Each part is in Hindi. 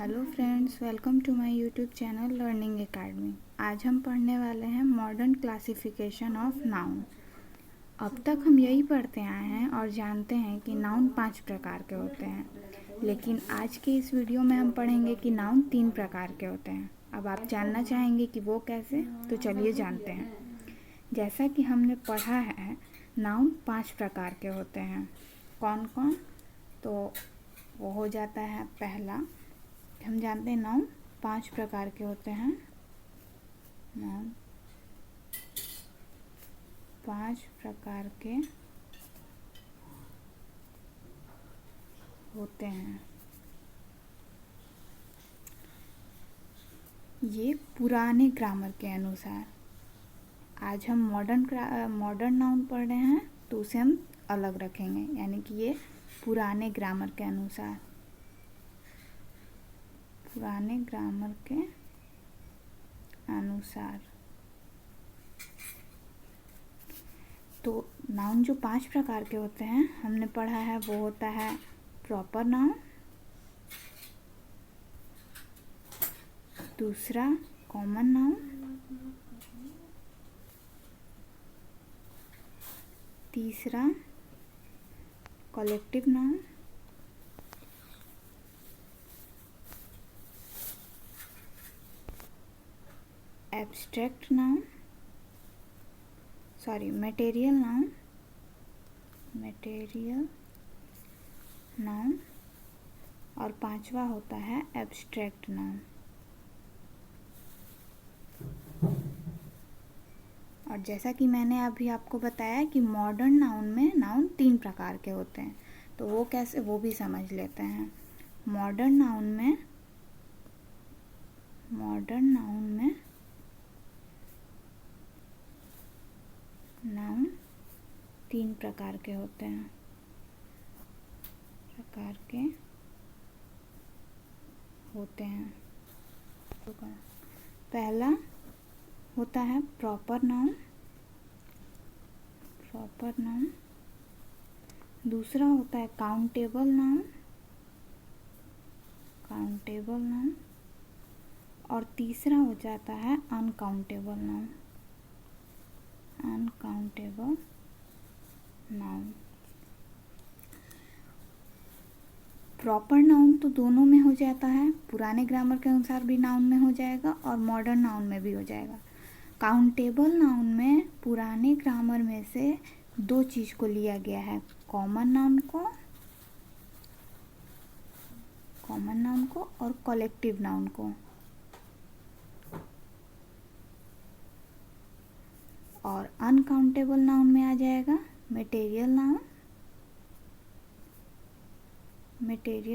Hello friends, welcome to my YouTube channel learning academy. आज हम पढ़ने वाले हैं मॉडर्न क्लासिफिकेशन ऑफ नाउन। अब तक हम यही पढ़ते आए हैं और जानते हैं कि नाउन 5 प्रकार के होते हैं, लेकिन आज के इस वीडियो में हम पढ़ेंगे कि नाउन 3 प्रकार के होते हैं। अब आप जानना चाहेंगे कि वो कैसे, तो चलिए जानते हैं। जैसा कि हमने पढ़ा है, नाउन 5 प्रकार के होते हैं। कौन कौन? तो वो हो जाता है, पहला हम जानते हैं नाउन 5 प्रकार के होते हैं। नाउन 5 प्रकार के होते हैं। ये पुराने ग्रामर के अनुसार। आज हम मॉडर्न नाउन पढ़ रहे हैं, तो उसे हम अलग रखेंगे, यानी कि ये पुराने ग्रामर के अनुसार। पुराने ग्रामर के अनुसार। तो नाउन जो 5 प्रकार के होते हैं हमने पढ़ा है, वो होता है प्रॉपर नाउन, दूसरा कॉमन नाउन, तीसरा collective noun, abstract noun, material noun, और पांचवा होता है एब्स्ट्रैक्ट नाउन। और जैसा कि मैंने अभी आपको बताया कि मॉडर्न नाउन में नाउन 3 प्रकार के होते हैं, तो वो कैसे, वो भी समझ लेते हैं। मॉडर्न नाउन में नाउन 3 प्रकार के होते हैं। पहला होता है प्रॉपर नाउन। दूसरा होता है काउंटेबल नाउन। और तीसरा हो जाता है अनकाउंटेबल नाउन। प्रॉपर नाउन तो दोनों में हो जाता है, पुराने ग्रामर के अनुसार भी नाउन में हो जाएगा और मॉडर्न नाउन में भी हो जाएगा। काउंटेबल नाउन में पुराने ग्रामर में से 2 चीज़ को लिया गया है, कॉमन नाउन को और कलेक्टिव नाउन को। और अनकाउंटेबल नाउन में आ जाएगा मटेरियल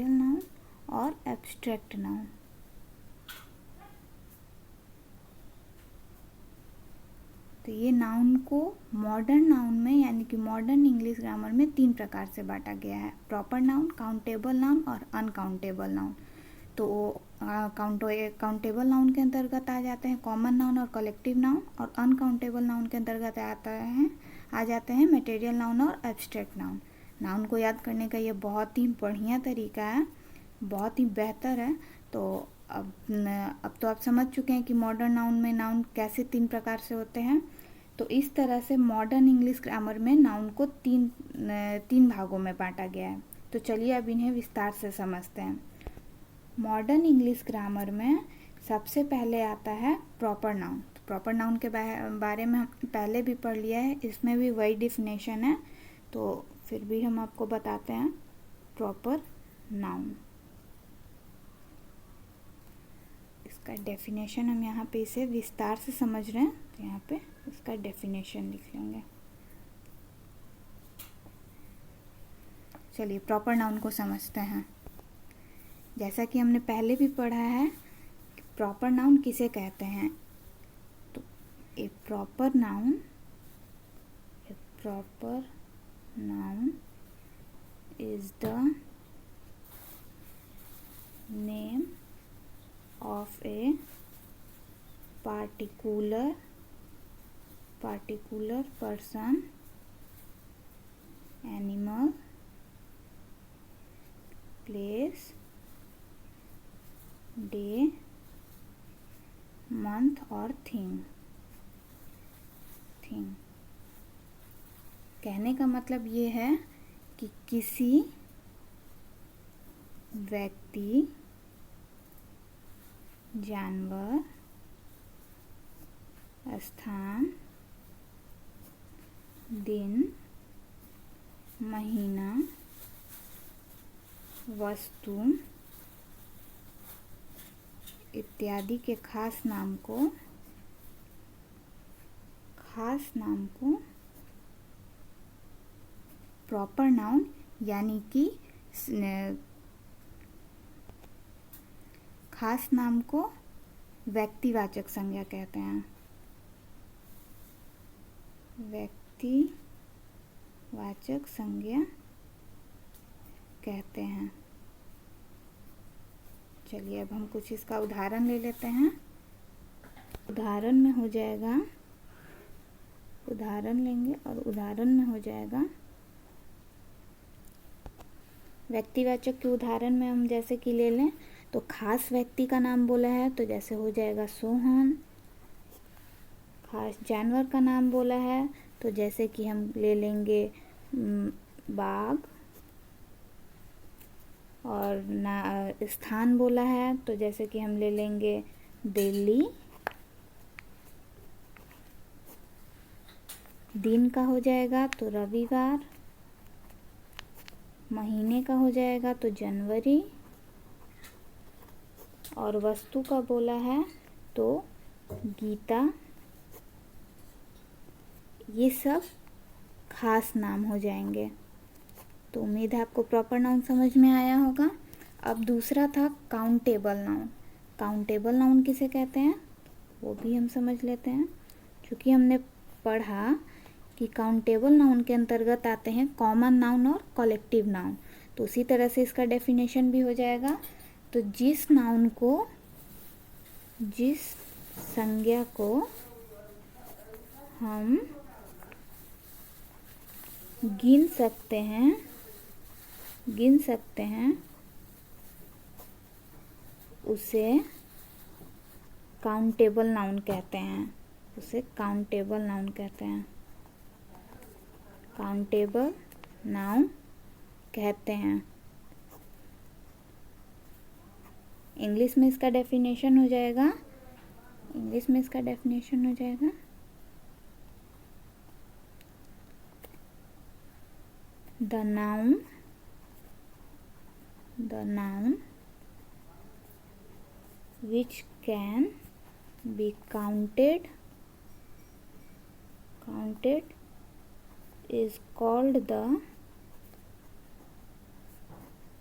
नाउन और एब्स्ट्रैक्ट नाउन। तो ये नाउन को मॉडर्न नाउन में, यानी कि मॉडर्न इंग्लिश ग्रामर में 3 प्रकार से बांटा गया है, प्रॉपर नाउन, काउंटेबल नाउन और अनकाउंटेबल नाउन। तो काउंटेबल नाउन के अंतर्गत आ जाते हैं कॉमन नाउन और कलेक्टिव नाउन, और अनकाउंटेबल नाउन के अंतर्गत आ जाते हैं मटेरियल नाउन और एब्स्ट्रैक्ट नाउन। नाउन को याद करने का ये बहुत ही बढ़िया तरीका है, बहुत ही बेहतर है। तो अब तो आप समझ चुके हैं कि मॉडर्न नाउन में नाउन कैसे 3 प्रकार से होते हैं। तो इस तरह से मॉडर्न इंग्लिश ग्रामर में नाउन को तीन भागों में बांटा गया है। तो चलिए अब इन्हें विस्तार से समझते हैं। मॉडर्न इंग्लिश ग्रामर में सबसे पहले आता है प्रॉपर नाउन। प्रॉपर नाउन के बारे में हम पहले भी पढ़ लिया है, इसमें भी वही डिफिनेशन है, तो फिर भी हम आपको बताते हैं। प्रॉपर नाउन, इसका डेफिनेशन हम यहाँ पे इसे विस्तार से समझ रहे हैं, तो यहाँ पे इसका डेफिनेशन लिख लेंगे। चलिए प्रॉपर नाउन को समझते हैं। जैसा कि हमने पहले भी पढ़ा है कि प्रॉपर नाउन किसे कहते हैं। तो a proper noun is the name of a particular person, animal, place, day, month और थिंग। कहने का मतलब ये है कि किसी व्यक्ति, जानवर, स्थान, दिन, महीना, वस्तु इत्यादि के खास नाम को प्रॉपर नाउन यानी कि खास नाम को व्यक्तिवाचक संज्ञा कहते हैं। व्यक्तिवाचक संज्ञा कहते हैं। चलिए अब हम कुछ इसका उदाहरण ले लेते हैं। उदाहरण लेंगे और उदाहरण में हो जाएगा व्यक्तिवाचक के उदाहरण में हम जैसे कि ले लें तो खास व्यक्ति का नाम बोला है तो जैसे हो जाएगा सोहन। खास जानवर का नाम बोला है तो जैसे कि हम ले लेंगे बाघ। और स्थान बोला है तो जैसे कि हम ले लेंगे दिल्ली। दिन का हो जाएगा तो रविवार। महीने का हो जाएगा तो जनवरी। और वस्तु का बोला है तो गीता। ये सब खास नाम हो जाएंगे। तो उम्मीद है आपको प्रॉपर नाउन समझ में आया होगा। अब दूसरा था काउंटेबल नाउन। काउंटेबल नाउन किसे कहते हैं वो भी हम समझ लेते हैं। क्योंकि हमने पढ़ा कि काउंटेबल नाउन के अंतर्गत आते हैं कॉमन नाउन और कलेक्टिव नाउन। तो उसी तरह से इसका डेफिनेशन भी हो जाएगा। तो जिस संज्ञा को हम गिन सकते हैं उसे काउंटेबल नाउन कहते हैं। काउंटेबल नाउन कहते हैं। इंग्लिश में इसका डेफिनेशन हो जाएगा the noun which can be counted is called the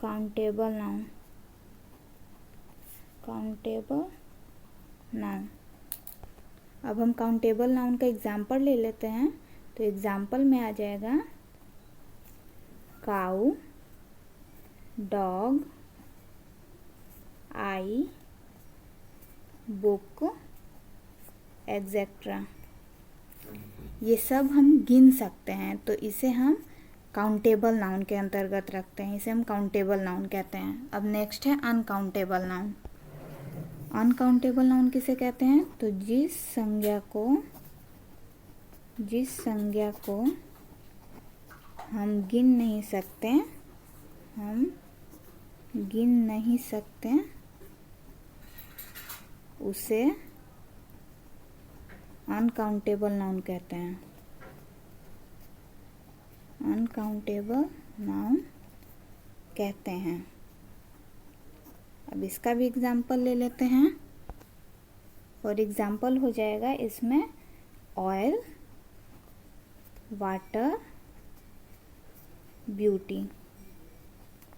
countable noun। अब हम काउंटेबल नाउन का एग्जाम्पल ले लेते हैं। तो एग्जाम्पल में आ जाएगा काऊ, डॉग, आई, बुक, एग्जेट्रा। ये सब हम गिन सकते हैं तो इसे हम काउंटेबल नाउन के अंतर्गत रखते हैं। इसे हम काउंटेबल नाउन कहते हैं। अब नेक्स्ट है अनकाउंटेबल नाउन। अनकाउंटेबल नाउन किसे कहते हैं तो जिस संज्ञा को हम गिन नहीं सकते उसे अनकाउंटेबल नाउन कहते हैं। अब इसका भी एग्जाम्पल ले लेते हैं। और एग्जाम्पल हो जाएगा इसमें ऑयल, वाटर, ब्यूटी।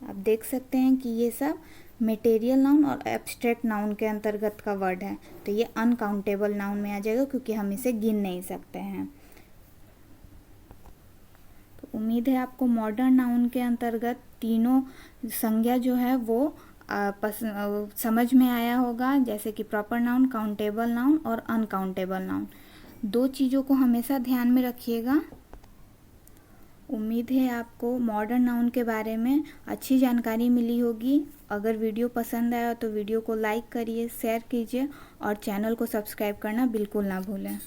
आप देख सकते हैं कि ये सब मटेरियल नाउन और एब्स्ट्रैक्ट नाउन के अंतर्गत का वर्ड है। तो ये अनकाउंटेबल नाउन में आ जाएगा क्योंकि हम इसे गिन नहीं सकते हैं। तो उम्मीद है आपको मॉडर्न नाउन के अंतर्गत तीनों संज्ञा जो है वो समझ में आया होगा। जैसे कि प्रॉपर नाउन, काउंटेबल नाउन और अनकाउंटेबल नाउन। दो चीज़ों को हमेशा ध्यान में रखिएगा। उम्मीद है आपको मॉडर्न नाउन के बारे में अच्छी जानकारी मिली होगी। अगर वीडियो पसंद आया तो वीडियो को लाइक करिए, शेयर कीजिए और चैनल को सब्सक्राइब करना बिल्कुल ना भूलें।